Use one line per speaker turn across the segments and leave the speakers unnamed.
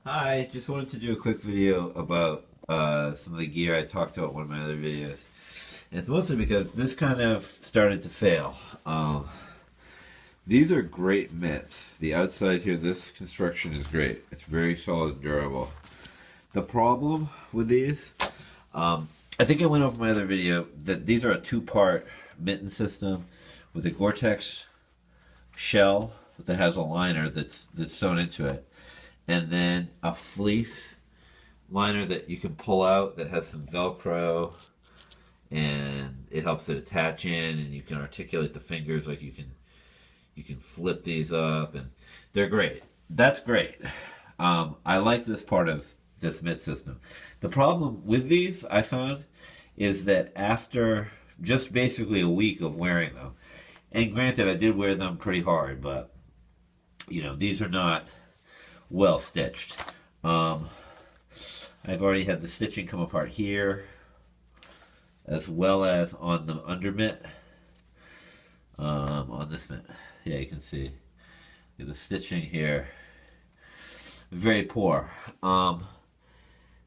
Hi, just wanted to do a quick video about some of the gear I talked about in one of my other videos. And it's mostly because this kind of started to fail. These are great mitts. The outside here, this construction is great. It's very solid and durable. The problem with these, I think I went over my other video, that these are a two-part mitten system with a Gore-Tex shell that has a liner that's sewn into it, and then a fleece liner that you can pull out that has some Velcro, and it helps it attach in, and you can articulate the fingers, like you can flip these up, and they're great. That's great. I like this part of this mitt system. The problem with these, I found, is that after just basically a week of wearing them, and granted I did wear them pretty hard, but these are not well stitched. I've already had the stitching come apart here, as well as on the under mitt. On this mitt, yeah, you can see the stitching here, very poor.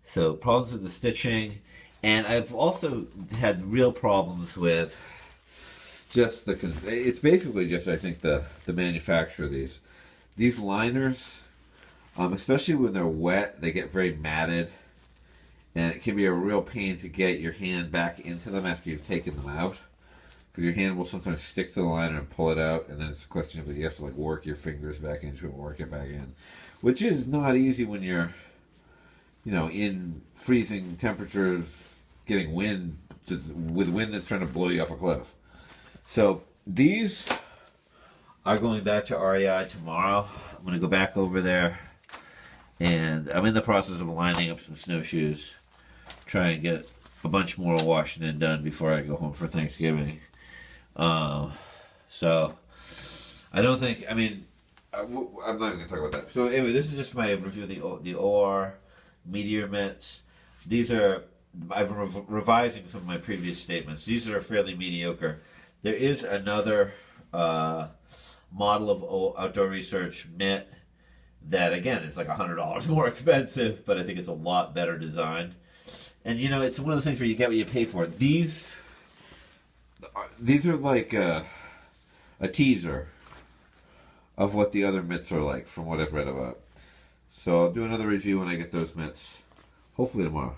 So problems with the stitching, and I've also had real problems with just it's basically just, I think, the manufacture of these liners, especially when they're wet, they get very matted, and it can be a real pain to get your hand back into them after you've taken them out, because your hand will sometimes stick to the liner and pull it out, and then it's a question of you have to work your fingers back into it and work it back in, which is not easy when you're in freezing temperatures, getting wind with wind that's trying to blow you off a cliff. So these are going back to REI tomorrow. I'm going to go back over there, and I'm in the process of lining up some snowshoes, try and get a bunch more Washington done before I go home for Thanksgiving. So I don't think, I'm not even going to talk about that. So anyway, this is just my review of the OR Meteor mitts. These are, I'm revising some of my previous statements. These are fairly mediocre. There is another model of Outdoor Research mitt that, again, is like $100 more expensive, but I think it's a lot better designed. And it's one of those things where you get what you pay for. These are like a teaser of what the other mitts are like, from what I've read about. So I'll do another review when I get those mitts, hopefully tomorrow.